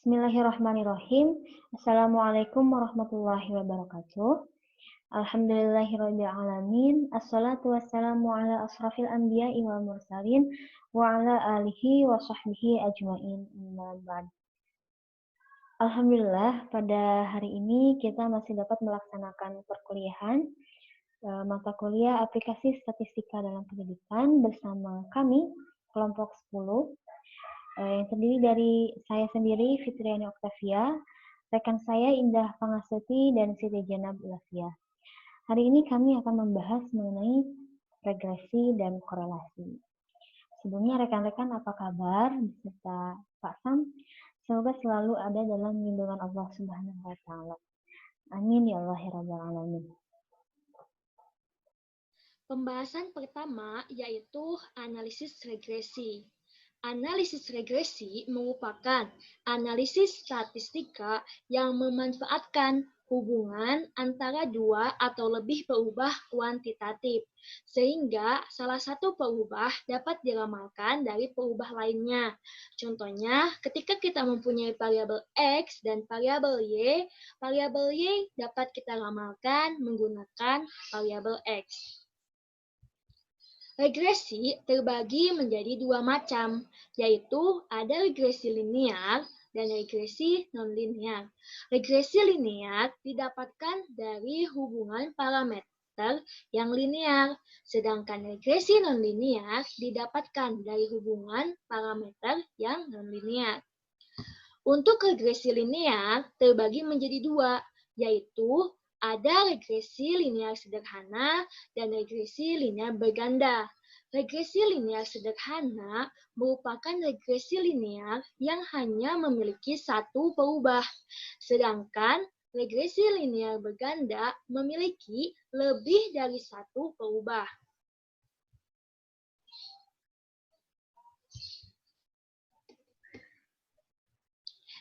Bismillahirrahmanirrahim. Assalamualaikum warahmatullahi wabarakatuh. Alhamdulillahirabbil alamin. Assalatu wassalamu ala asrafil anbiya'i wal mursalin wa ala alihi wa sahbihi ajmain. Amma ba'd. Alhamdulillah, pada hari ini kita masih dapat melaksanakan perkuliahan mata kuliah aplikasi statistika dalam pendidikan bersama kami, kelompok 10, yang terdiri dari saya sendiri, Fitriani Oktavia, rekan saya Indah Pangasuti, dan Siti Jenab Ulafia. Hari ini kami akan membahas mengenai regresi dan korelasi. Sebelumnya rekan-rekan apa kabar beserta Pak Sam? Semoga selalu ada dalam lindungan Allah Subhanahu wa taala. Amin ya Allah ya rabbal alamin. Pembahasan pertama yaitu analisis regresi. Analisis regresi merupakan analisis statistika yang memanfaatkan hubungan antara dua atau lebih perubahan kuantitatif, sehingga salah satu perubahan dapat diramalkan dari perubahan lainnya. Contohnya, ketika kita mempunyai variabel X dan variabel Y dapat kita ramalkan menggunakan variabel X. Regresi terbagi menjadi dua macam, yaitu ada regresi linear dan regresi non-linear. Regresi linear didapatkan dari hubungan parameter yang linear, sedangkan regresi non-linear didapatkan dari hubungan parameter yang non-linear. Untuk regresi linear terbagi menjadi dua, yaitu ada regresi linear sederhana dan regresi linear berganda. Regresi linear sederhana merupakan regresi linear yang hanya memiliki satu perubahan, sedangkan regresi linear berganda memiliki lebih dari satu perubahan.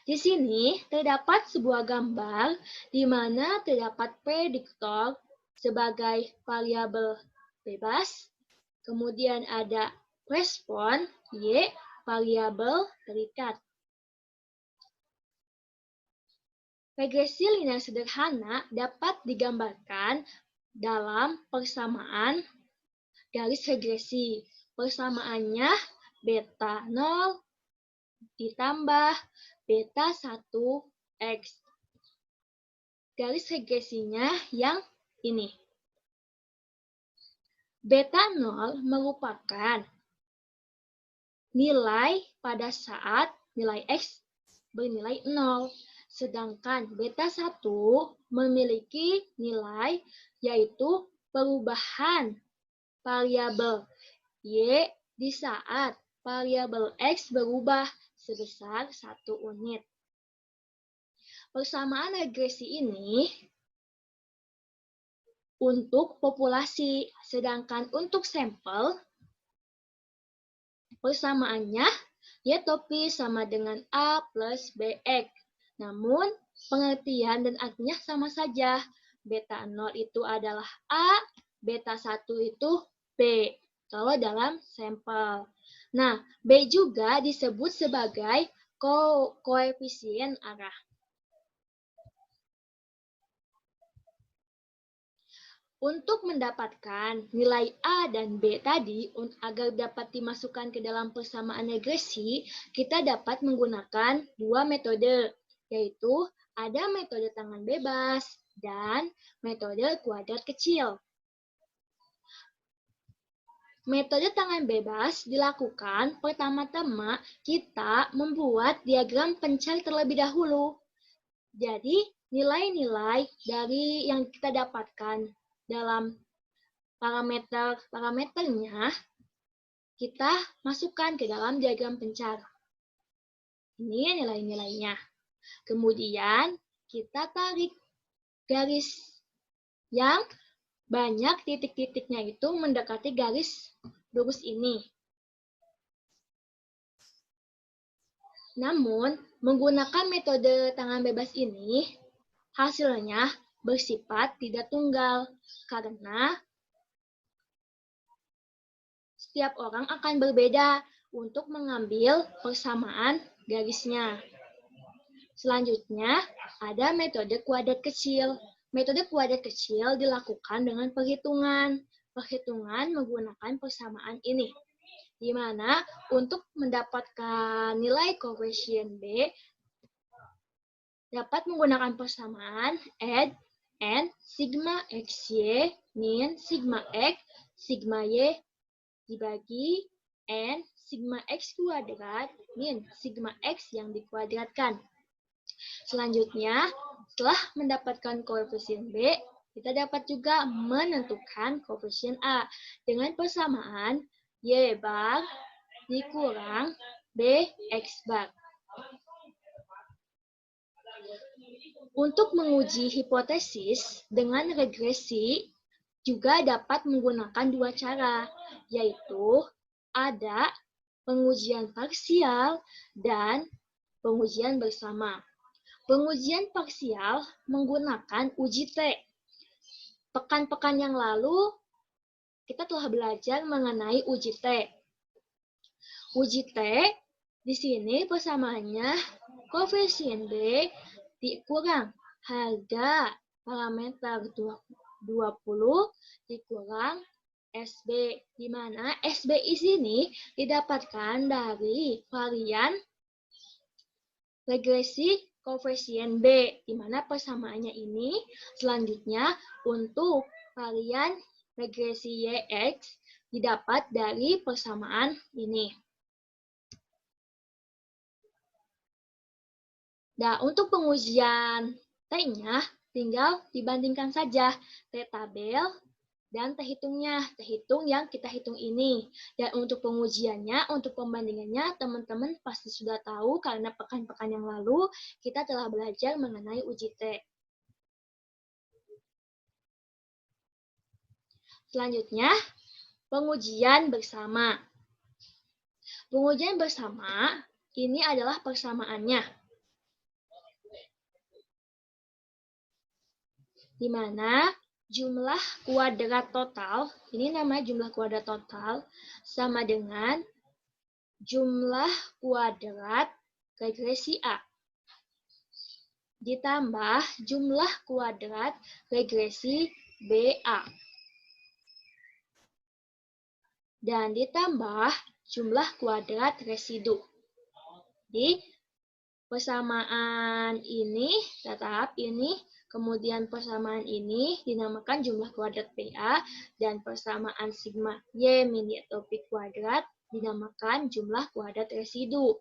Di sini terdapat sebuah gambar di mana terdapat prediktor sebagai variabel bebas, kemudian ada respon Y, variabel terikat. Regresi linear sederhana dapat digambarkan dalam persamaan garis regresi. Persamaannya beta 0 ditambah beta 1X. Garis regresinya yang ini. Beta 0 merupakan nilai pada saat nilai X bernilai 0. Sedangkan beta 1 memiliki nilai yaitu perubahan variabel Y di saat variabel X berubah sebesar 1 unit. Persamaan regresi ini untuk populasi, sedangkan untuk sampel persamaannya Y topi sama dengan A plus BX. Namun pengertian dan artinya sama saja. Beta 0 itu adalah A, beta 1 itu B kalau dalam sampel. Nah, B juga disebut sebagai koefisien arah. Untuk mendapatkan nilai A dan B tadi, agar dapat dimasukkan ke dalam persamaan regresi, kita dapat menggunakan dua metode, yaitu ada metode tangan bebas dan metode kuadrat kecil. Metode tangan bebas dilakukan pertama-tama kita membuat diagram pencari terlebih dahulu. Jadi, nilai-nilai dari yang kita dapatkan dalam parameternya kita masukkan ke dalam diagram pencar. Ini nilai-nilainya. Kemudian kita tarik garis yang banyak titik-titiknya itu mendekati garis lurus ini. Namun, menggunakan metode tangan bebas ini, hasilnya bersifat tidak tunggal, karena setiap orang akan berbeda untuk mengambil persamaan garisnya. Selanjutnya, ada metode kuadrat kecil. Metode kuadrat kecil dilakukan dengan perhitungan. Perhitungan menggunakan persamaan ini, di mana untuk mendapatkan nilai koefisien B, dapat menggunakan persamaan add n sigma xy min sigma x sigma y dibagi n sigma x kuadrat min sigma x yang dikuadratkan. Selanjutnya, setelah mendapatkan koefisien B, kita dapat juga menentukan koefisien A dengan persamaan Y bar dikurang BX bar. Untuk menguji hipotesis dengan regresi juga dapat menggunakan dua cara, yaitu ada pengujian parsial dan pengujian bersama. Pengujian parsial menggunakan uji T. Pekan-pekan yang lalu, kita telah belajar mengenai uji T. Uji T, di sini persamaannya koefisien B dikurang harga parameter 20 dikurang SB, di mana SB di sini didapatkan dari varian regresi koefisien B, di mana persamaannya ini. Selanjutnya, untuk varian regresi YX didapat dari persamaan ini. Nah, untuk pengujian T-nya, tinggal dibandingkan saja T tabel dan T hitungnya. T hitung yang kita hitung ini. Dan untuk pengujiannya, untuk pembandingannya, teman-teman pasti sudah tahu karena pekan-pekan yang lalu kita telah belajar mengenai uji T. Selanjutnya, pengujian bersama. Pengujian bersama ini adalah persamaannya, di mana jumlah kuadrat total, ini namanya jumlah kuadrat total, sama dengan jumlah kuadrat regresi A, ditambah jumlah kuadrat regresi BA, dan ditambah jumlah kuadrat residu. Di persamaan ini, tetap ini, kemudian persamaan ini dinamakan jumlah kuadrat PA, dan persamaan sigma Y min Y topik kuadrat dinamakan jumlah kuadrat residu.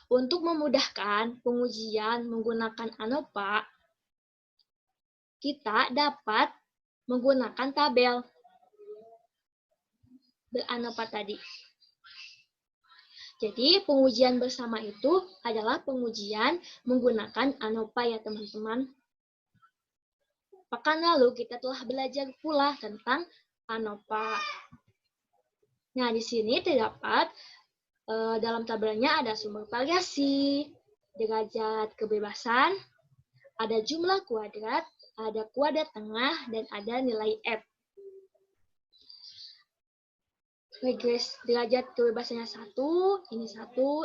Untuk memudahkan pengujian menggunakan ANOVA, kita dapat menggunakan tabel ANOVA tadi. Jadi, pengujian bersama itu adalah pengujian menggunakan ANOVA ya teman-teman. Pekan lalu kita telah belajar pula tentang ANOVA. Nah, di sini terdapat dalam tabelnya ada sumber variasi, derajat kebebasan, ada jumlah kuadrat, ada kuadrat tengah, dan ada nilai F. Regres derajat kebebasannya 1,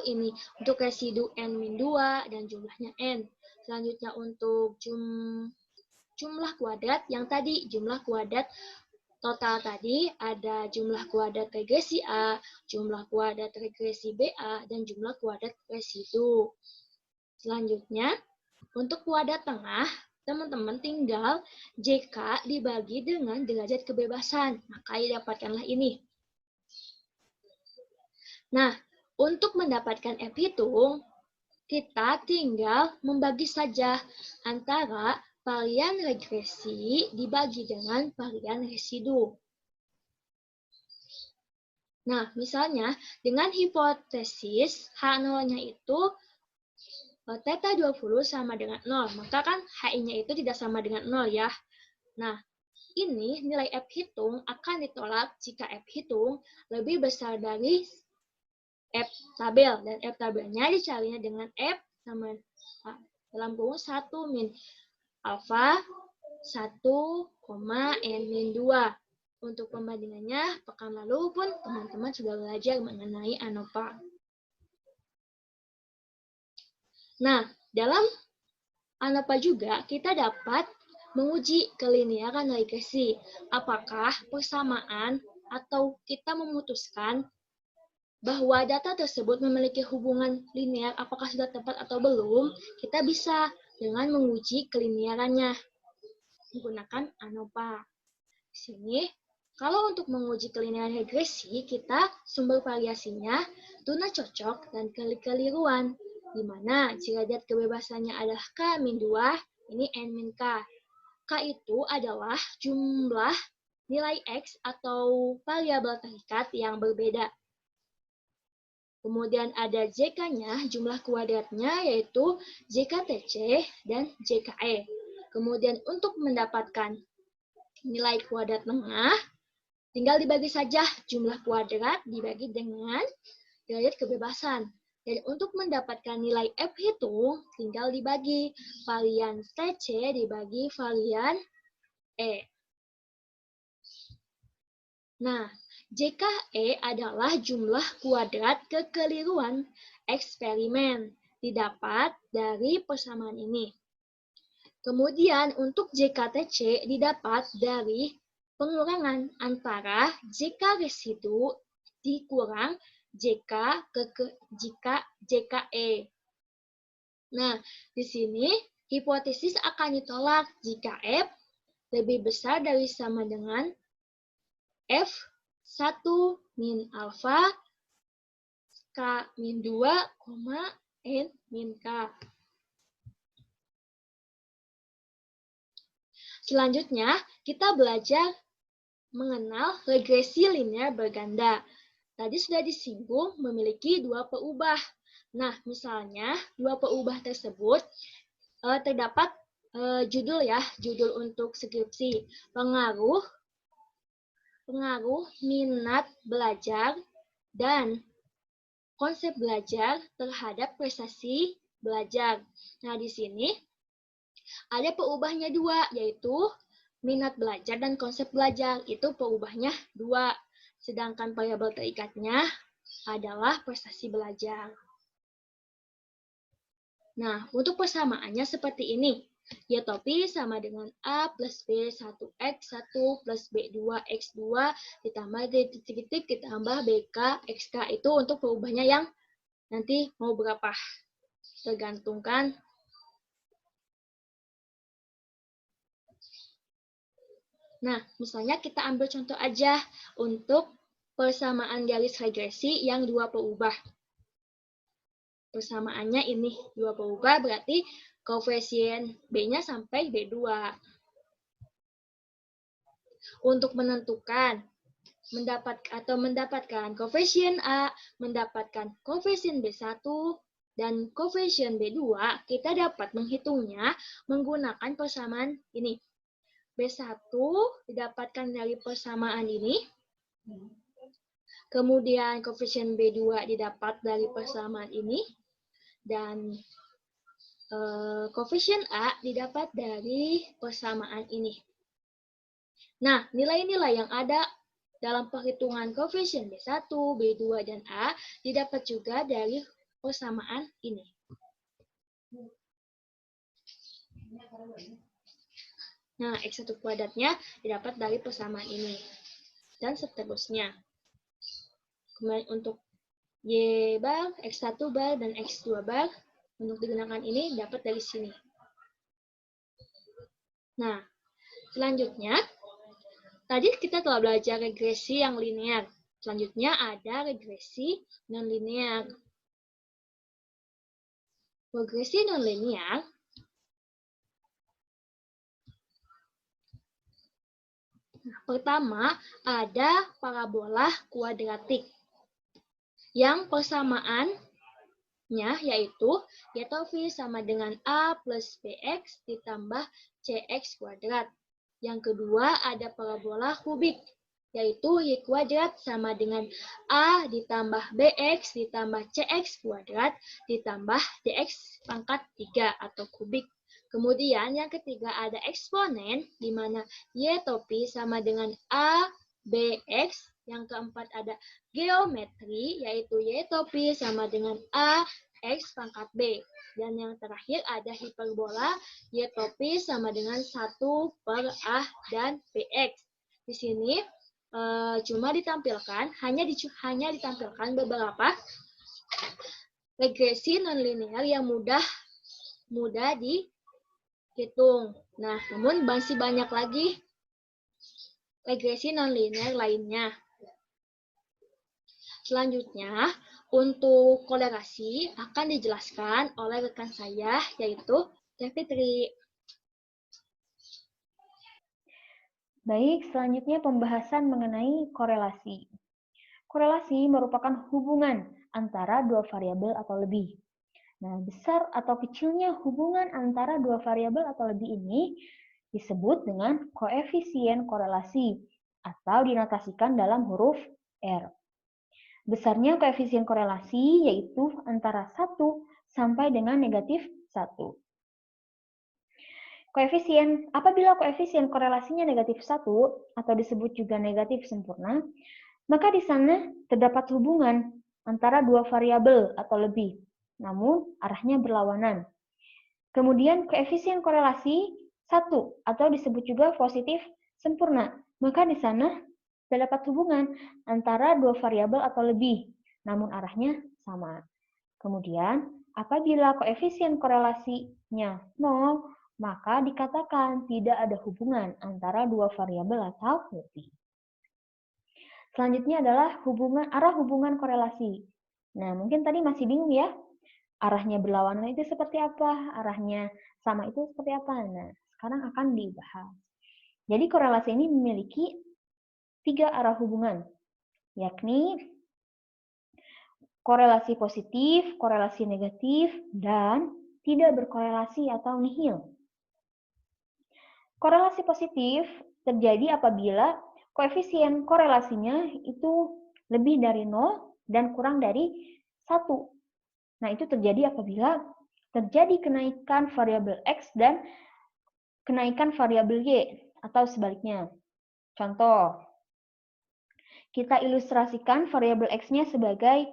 ini untuk residu N-2 dan jumlahnya N. Selanjutnya untuk jumlah kuadrat yang tadi, jumlah kuadrat total tadi ada jumlah kuadrat regresi A, jumlah kuadrat regresi BA, dan jumlah kuadrat residu. Selanjutnya, untuk kuadrat tengah, teman-teman tinggal JK dibagi dengan derajat kebebasan, maka dapatkanlah ini. Nah, untuk mendapatkan F hitung, kita tinggal membagi saja antara varian regresi dibagi dengan varian residu. Nah, misalnya dengan hipotesis H0-nya itu theta 20 sama dengan 0, maka kan HI-nya itu tidak sama dengan 0 ya. Nah, ini nilai F hitung akan ditolak jika F hitung lebih besar dari F tabel, dan F tabelnya dicarinya dengan F sama dalam kurung 1 min alfa 1, N min 2. Untuk pembandingannya, pekan lalu pun teman-teman sudah belajar mengenai ANOVA. Nah, dalam ANOVA juga kita dapat menguji kelinearan regresi. Apakah persamaan atau kita memutuskan bahwa data tersebut memiliki hubungan linear, apakah sudah tepat atau belum, kita bisa dengan menguji kelinearannya menggunakan ANOVA. Di sini, kalau untuk menguji kelinearan regresi, kita sumber variasinya tuna cocok dan keliruan, di mana derajat kebebasannya adalah K-2, ini N-K. K itu adalah jumlah nilai X atau variabel terikat yang berbeda. Kemudian ada JK-nya, jumlah kuadratnya yaitu JKTC dan JKE. Kemudian untuk mendapatkan nilai kuadrat tengah, tinggal dibagi saja jumlah kuadrat dibagi dengan derajat kebebasan. Dan untuk mendapatkan nilai F itu, tinggal dibagi varian TC dibagi varian E. Nah, JKE adalah jumlah kuadrat kekeliruan eksperimen didapat dari persamaan ini. Kemudian untuk JKTC didapat dari pengurangan antara JK residu dikurang JKE. Nah, di sini hipotesis akan ditolak jika F lebih besar dari sama dengan F1 min alfa K-2, N min K. Selanjutnya, kita belajar mengenal regresi linear berganda. Tadi sudah disinggung memiliki dua peubah. Nah, misalnya dua peubah tersebut terdapat judul untuk skripsi. Pengaruh minat belajar dan konsep belajar terhadap prestasi belajar. Nah, di sini ada peubahnya dua, yaitu minat belajar dan konsep belajar. Itu peubahnya dua. Sedangkan variabel terikatnya adalah prestasi belajar. Nah, untuk persamaannya seperti ini. Y topi sama dengan A plus B 1X 1 plus B2 X2 ditambah titik-titik ditambah BK XK. Itu untuk peubahnya yang nanti mau berapa. Tergantungkan. Nah, misalnya kita ambil contoh aja untuk persamaan garis regresi yang dua peubah. Persamaannya ini dua peubah berarti koefisien B-nya sampai B2. Untuk menentukan mendapatkan koefisien A, mendapatkan koefisien B1 dan koefisien B2, kita dapat menghitungnya menggunakan persamaan ini. B1 didapatkan dari persamaan ini. Kemudian koefisien B2 didapat dari persamaan ini. Dan koefisien A didapat dari persamaan ini. Nah, nilai-nilai yang ada dalam perhitungan koefisien B1, B2, dan A didapat juga dari persamaan ini. Nah, X1 kuadratnya didapat dari persamaan ini. Dan seterusnya. Kemudian untuk Y bar, X1 bar, dan X2 bar, untuk digunakan ini dapat dari sini. Nah, selanjutnya, tadi kita telah belajar regresi yang linear. Selanjutnya ada regresi non-linear. Regresi non-linear pertama ada parabola kuadratik yang persamaannya yaitu y topi sama dengan A plus BX ditambah CX kuadrat. Yang kedua ada parabola kubik, yaitu y kuadrat sama dengan A ditambah BX ditambah CX kuadrat ditambah DX pangkat 3 atau kubik. Kemudian yang ketiga ada eksponen, di mana y topi sama dengan A BX. Yang keempat ada geometri, yaitu Y topi sama dengan A X pangkat B. Dan yang terakhir ada hiperbola, Y topi sama dengan 1 per A dan BX. Di sini cuma ditampilkan, hanya ditampilkan beberapa regresi nonlinear yang mudah dihitung. Nah, namun masih banyak lagi regresi nonlinear lainnya. Selanjutnya, untuk kolerasi akan dijelaskan oleh rekan saya, yaitu Teh Fitri. Baik, selanjutnya pembahasan mengenai korelasi. Korelasi merupakan hubungan antara dua variabel atau lebih. Nah, besar atau kecilnya hubungan antara dua variabel atau lebih ini disebut dengan koefisien korelasi atau dinotasikan dalam huruf R. Besarnya koefisien korelasi yaitu antara 1 sampai dengan negatif 1. Apabila koefisien korelasinya negatif 1 atau disebut juga negatif sempurna, maka di sana terdapat hubungan antara dua variabel atau lebih, namun arahnya berlawanan. Kemudian koefisien korelasi 1 atau disebut juga positif sempurna, maka di sana terdapat hubungan antara dua variabel atau lebih, namun arahnya sama. Kemudian, apabila koefisien korelasinya 0, maka dikatakan tidak ada hubungan antara dua variabel atau lebih. Selanjutnya adalah arah hubungan korelasi. Nah, mungkin tadi masih bingung ya, arahnya berlawanan itu seperti apa, arahnya sama itu seperti apa. Nah, sekarang akan dibahas. Jadi korelasi ini memiliki 3 arah hubungan, yakni korelasi positif, korelasi negatif, dan tidak berkorelasi atau nihil. Korelasi positif terjadi apabila koefisien korelasinya itu lebih dari 0 dan kurang dari 1. Nah, itu terjadi apabila terjadi kenaikan variabel X dan kenaikan variabel Y, atau sebaliknya. Contoh, kita ilustrasikan variabel X-nya sebagai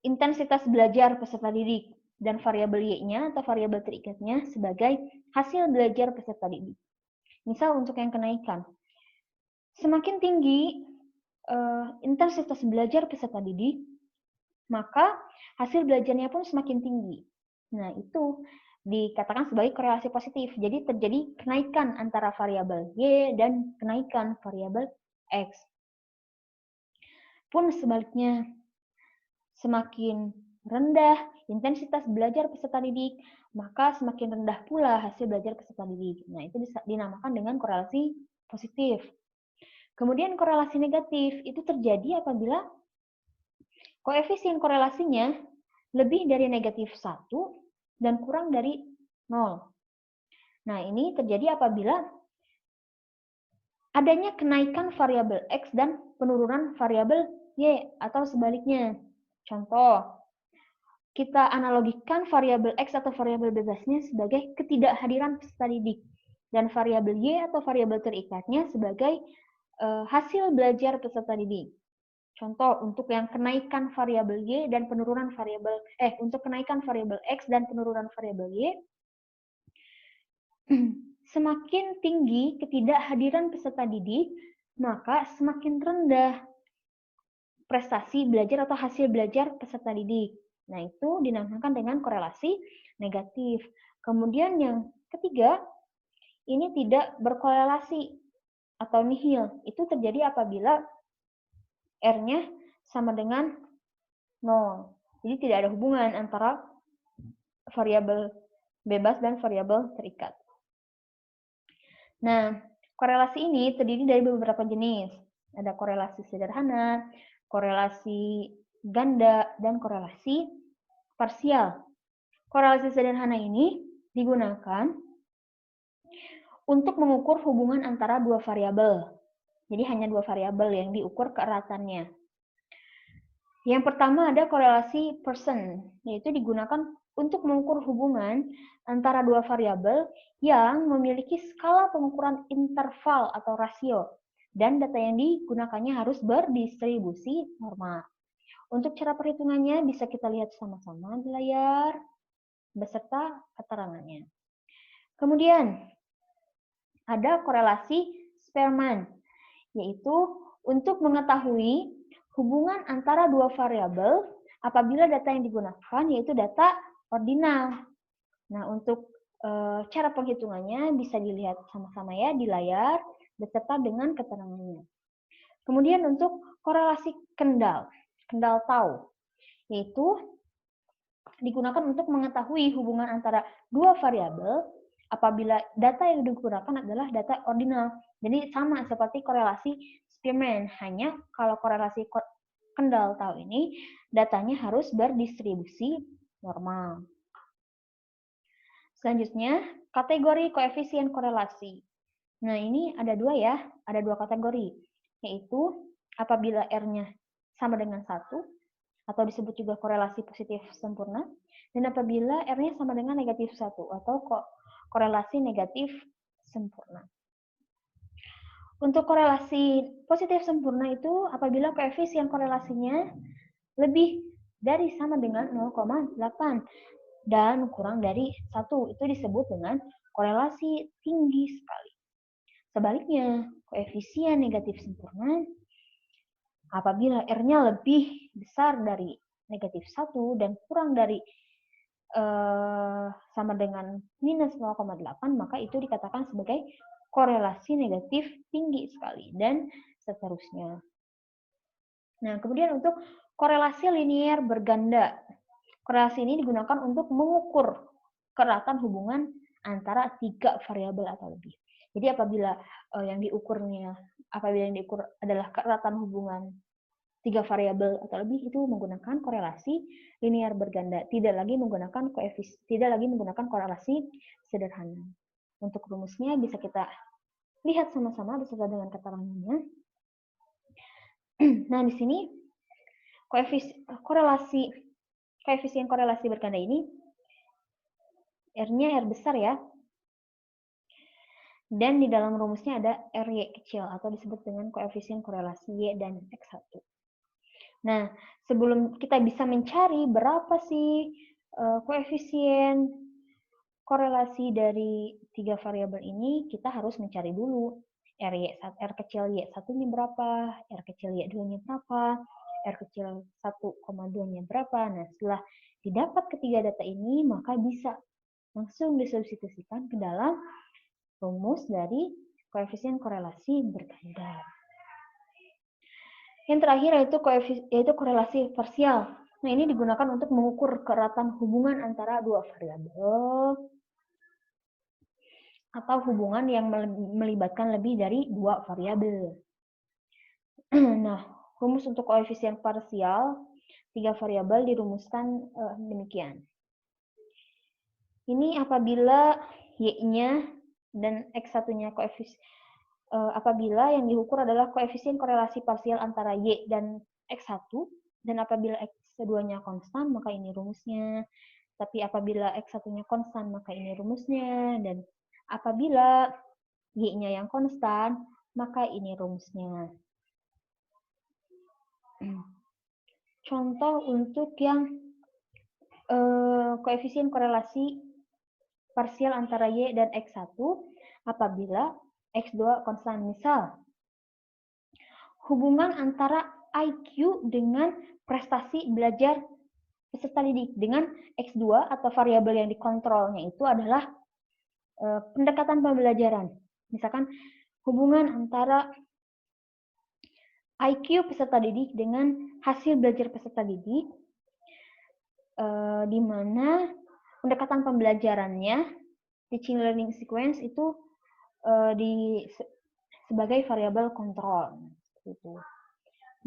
intensitas belajar peserta didik, dan variabel Y-nya atau variabel terikatnya sebagai hasil belajar peserta didik. Misal untuk yang kenaikan, semakin tinggi intensitas belajar peserta didik, maka hasil belajarnya pun semakin tinggi. Nah, itu dikatakan sebagai korelasi positif. Jadi terjadi kenaikan antara variabel Y dan kenaikan variabel X. Pun sebaliknya, semakin rendah intensitas belajar peserta didik, maka semakin rendah pula hasil belajar peserta didik. Nah, itu dinamakan dengan korelasi positif. Kemudian korelasi negatif itu terjadi apabila koefisien korelasinya lebih dari negatif 1 dan kurang dari 0. Nah, ini terjadi apabila adanya kenaikan variabel X dan penurunan variabel Y, atau sebaliknya. Contoh, kita analogikan variabel X atau variabel bebasnya sebagai ketidakhadiran peserta didik, dan variabel Y atau variabel terikatnya sebagai hasil belajar peserta didik. Contoh, untuk yang kenaikan variabel Y dan penurunan variabel untuk kenaikan variabel X dan penurunan variabel Y, semakin tinggi ketidakhadiran peserta didik, maka semakin rendah prestasi belajar atau hasil belajar peserta didik. Nah, itu dinamakan dengan korelasi negatif. Kemudian yang ketiga, ini tidak berkorelasi atau nihil. Itu terjadi apabila R-nya sama dengan 0. Jadi tidak ada hubungan antara variabel bebas dan variabel terikat. Nah, korelasi ini terdiri dari beberapa jenis. Ada korelasi sederhana, korelasi ganda, dan korelasi parsial. Korelasi sederhana ini digunakan untuk mengukur hubungan antara dua variabel. Jadi hanya dua variabel yang diukur keeratannya. Yang pertama ada korelasi Pearson, yaitu digunakan untuk mengukur hubungan antara dua variabel yang memiliki skala pengukuran interval atau rasio dan data yang digunakannya harus berdistribusi normal. Untuk cara perhitungannya bisa kita lihat sama-sama di layar beserta keterangannya. Kemudian ada korelasi Spearman, yaitu untuk mengetahui hubungan antara dua variabel apabila data yang digunakan yaitu data ordinal. Nah, untuk cara penghitungannya bisa dilihat sama-sama ya di layar beserta dengan keterangannya. Kemudian untuk korelasi kendal tahu, yaitu digunakan untuk mengetahui hubungan antara dua variabel apabila data yang digunakan adalah data ordinal. Jadi sama seperti korelasi Spearman, hanya kalau korelasi kendal tahu ini datanya harus berdistribusi normal. Selanjutnya, kategori koefisien korelasi. Nah, ini ada dua ya, ada dua kategori, yaitu apabila R-nya sama dengan 1, atau disebut juga korelasi positif sempurna, dan apabila R-nya sama dengan negatif 1, atau korelasi negatif sempurna. Untuk korelasi positif sempurna itu apabila koefisien korelasinya lebih dari sama dengan 0,8 dan kurang dari 1, itu disebut dengan korelasi tinggi sekali. Sebaliknya, koefisien negatif sempurna apabila R-nya lebih besar dari negatif 1 dan kurang dari sama dengan minus 0,8, maka itu dikatakan sebagai korelasi negatif tinggi sekali, dan seterusnya. Nah, kemudian untuk korelasi linier berganda. Korelasi ini digunakan untuk mengukur keratan hubungan antara 3 variabel atau lebih. Jadi apabila yang diukur adalah keratan hubungan 3 variabel atau lebih, itu menggunakan korelasi linier berganda, tidak lagi menggunakan korelasi sederhana. Untuk rumusnya bisa kita lihat sama-sama beserta dengan keterangannya. Nah, di sini koefisien korelasi berganda ini R-nya R besar ya. Dan di dalam rumusnya ada RY kecil atau disebut dengan koefisien korelasi Y dan X1. Nah, sebelum kita bisa mencari berapa sih koefisien korelasi dari 3 variabel ini, kita harus mencari dulu R kecil Y1-nya berapa, R kecil Y2-nya berapa, R kecil 1,2-nya berapa. Nah, setelah didapat ketiga data ini, maka bisa langsung disubstitusikan ke dalam rumus dari koefisien korelasi berganda. Yang terakhir yaitu korelasi parsial. Nah, ini digunakan untuk mengukur keratan hubungan antara dua variabel atau hubungan yang melibatkan lebih dari dua variabel. Nah, rumus untuk koefisien parsial 3 variabel dirumuskan demikian. Ini apabila Y-nya dan X1-nya apabila yang diukur adalah koefisien korelasi parsial antara Y dan X1, dan apabila X2-nya konstan, maka ini rumusnya. Tapi apabila X1-nya konstan, maka ini rumusnya. Dan apabila Y-nya yang konstan, maka ini rumusnya. Contoh untuk yang koefisien korelasi parsial antara Y dan X1 apabila X2 konstan. Misal, hubungan antara IQ dengan prestasi belajar peserta didik dengan X2 atau variabel yang dikontrolnya itu adalah pendekatan pembelajaran. Misalkan hubungan antara IQ peserta didik dengan hasil belajar peserta didik, di mana pendekatan pembelajarannya, teaching learning sequence itu sebagai variabel kontrol. Gitu.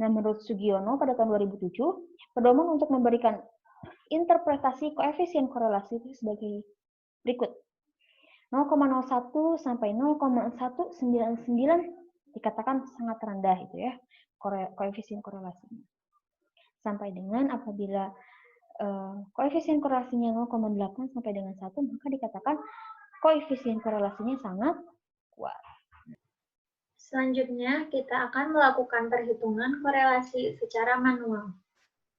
Nah, menurut Sugiono pada tahun 2007, pedoman untuk memberikan interpretasi koefisien korelasi itu sebagai berikut. 0,01 sampai 0,199 dikatakan sangat rendah itu ya, koefisien korelasinya. Sampai dengan apabila koefisien korelasinya 0,8 sampai dengan 1, maka dikatakan koefisien korelasinya sangat kuat. Selanjutnya, kita akan melakukan perhitungan korelasi secara manual.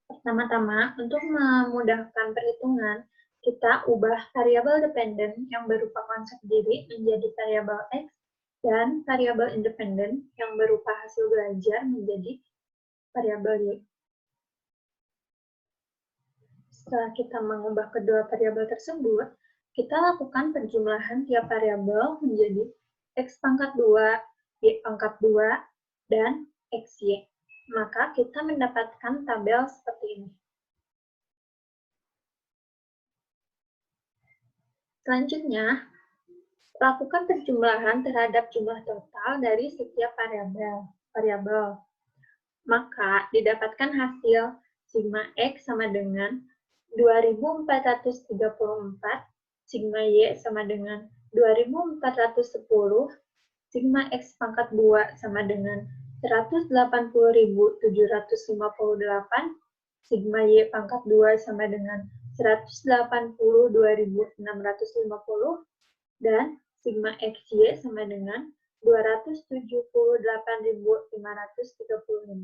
Pertama-tama, untuk memudahkan perhitungan, kita ubah variabel dependen yang berupa konsep diri menjadi variabel X dan variabel independen yang berupa hasil belajar menjadi variabel Y. Setelah kita mengubah kedua variabel tersebut, kita lakukan penjumlahan tiap variabel menjadi X pangkat 2, Y pangkat 2, dan XY. Maka kita mendapatkan tabel seperti ini. Selanjutnya, lakukan penjumlahan terhadap jumlah total dari setiap variabel. Maka didapatkan hasil sigma X sama dengan 2434, sigma Y sama dengan 2410, sigma X pangkat 2 sama dengan 180.758, sigma Y pangkat 2 sama dengan 182.650, dan sigma XY sama dengan 278.535.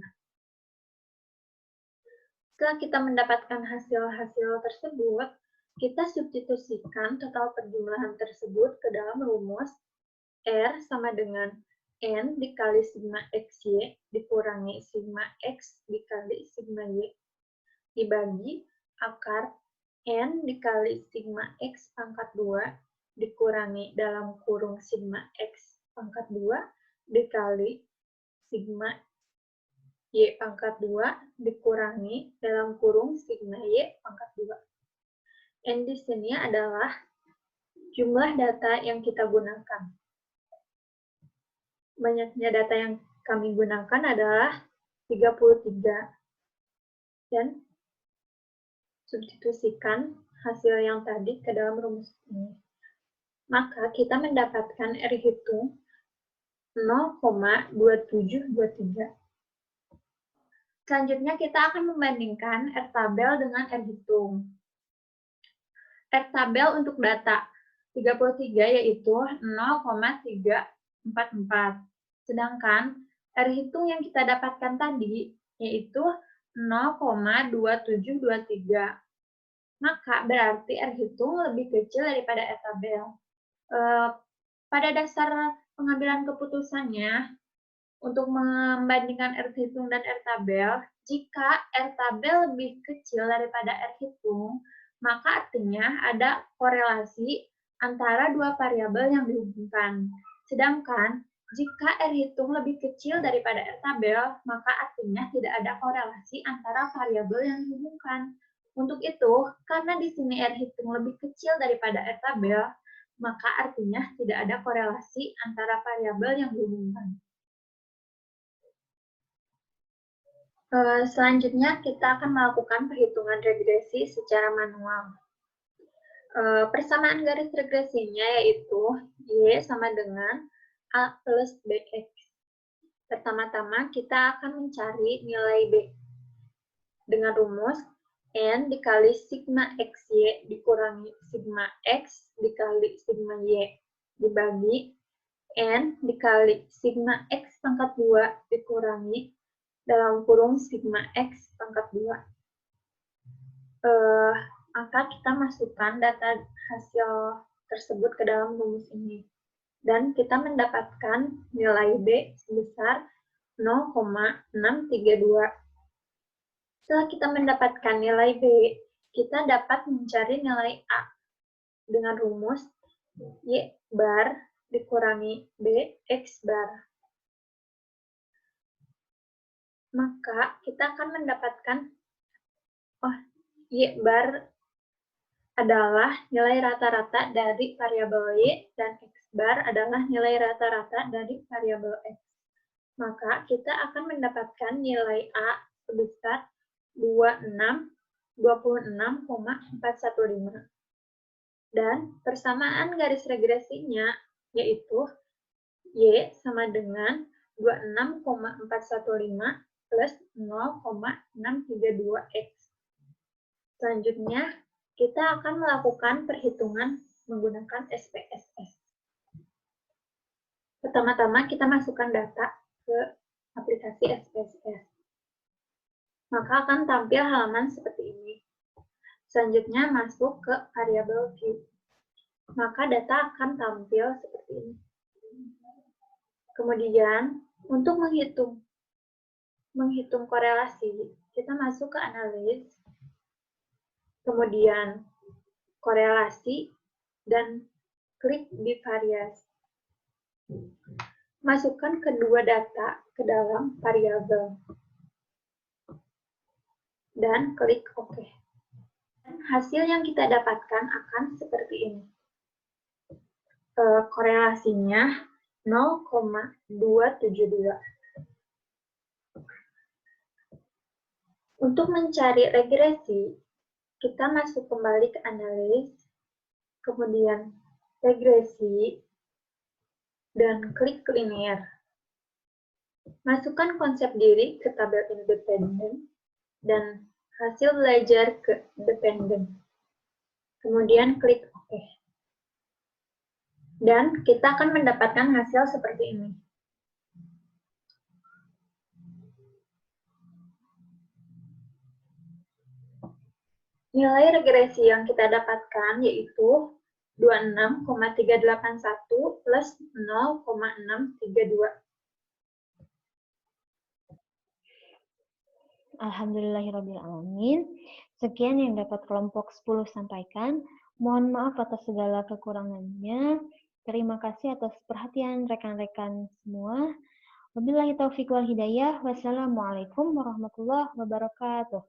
Setelah kita mendapatkan hasil-hasil tersebut, kita substitusikan total perjumlahan tersebut ke dalam rumus R sama dengan N dikali sigma XY dikurangi sigma X dikali sigma Y dibagi akar N dikali sigma X pangkat 2 dikurangi dalam kurung sigma X pangkat 2 dikali sigma Y pangkat 2 dikurangi dalam kurung sigma Y pangkat 2. N di sini adalah jumlah data yang kita gunakan. Banyaknya data yang kami gunakan adalah 33. Dan substitusikan hasil yang tadi ke dalam rumus ini. Maka kita mendapatkan R hitung 0,2723. Selanjutnya kita akan membandingkan R tabel dengan R hitung. R tabel untuk data 33 yaitu 0,344. Sedangkan R hitung yang kita dapatkan tadi yaitu 0,2723. Maka berarti R hitung lebih kecil daripada R tabel. Pada dasar pengambilan keputusannya, untuk membandingkan R hitung dan R tabel, jika R tabel lebih kecil daripada R hitung, maka artinya ada korelasi antara dua variabel yang dihubungkan. Sedangkan jika R hitung lebih kecil daripada R tabel, maka artinya tidak ada korelasi antara variabel yang dihubungkan. Untuk itu, karena di sini R hitung lebih kecil daripada R tabel, maka artinya tidak ada korelasi antara variabel yang dihubungkan. Selanjutnya, kita akan melakukan perhitungan regresi secara manual. Persamaan garis regresinya yaitu Y sama dengan A plus BX. Pertama-tama, kita akan mencari nilai B dengan rumus N dikali sigma XY dikurangi sigma X dikali sigma Y dibagi N dikali sigma X pangkat 2 dikurangi dalam kurung sigma X pangkat 2. Maka kita masukkan data hasil tersebut ke dalam rumus ini. Dan kita mendapatkan nilai B sebesar 0,632. Setelah kita mendapatkan nilai B, kita dapat mencari nilai A dengan rumus Y bar dikurangi B X bar. Maka kita akan mendapatkan Y bar adalah nilai rata-rata dari variabel Y dan X bar adalah nilai rata-rata dari variabel X. Maka kita akan mendapatkan nilai A sebesar 26,415. Dan persamaan garis regresinya yaitu Y sama dengan 26,415 plus 0,632X. Selanjutnya, kita akan melakukan perhitungan menggunakan SPSS. Pertama-tama kita masukkan data ke aplikasi SPSS. Maka akan tampil halaman seperti ini. Selanjutnya masuk ke variabel view. Maka data akan tampil seperti ini. Kemudian, untuk menghitung korelasi, kita masuk ke analis, kemudian korelasi, dan klik bivariasi. Masukkan kedua data ke dalam variabel dan klik OK. Hasil yang kita dapatkan akan seperti ini. Korelasinya 0,272. Untuk mencari regresi, kita masuk kembali ke analis, kemudian regresi, dan klik linear. Masukkan konsep diri ke tabel independen dan hasil belajar ke dependen. Kemudian klik OK. Dan kita akan mendapatkan hasil seperti ini. Nilai regresi yang kita dapatkan yaitu 26,381 plus 0,632. Alhamdulillahirrabbilalamin. Sekian yang dapat kelompok 10 sampaikan. Mohon maaf atas segala kekurangannya. Terima kasih atas perhatian rekan-rekan semua. Wabillahi taufiq wal hidayah. Wassalamualaikum warahmatullahi wabarakatuh.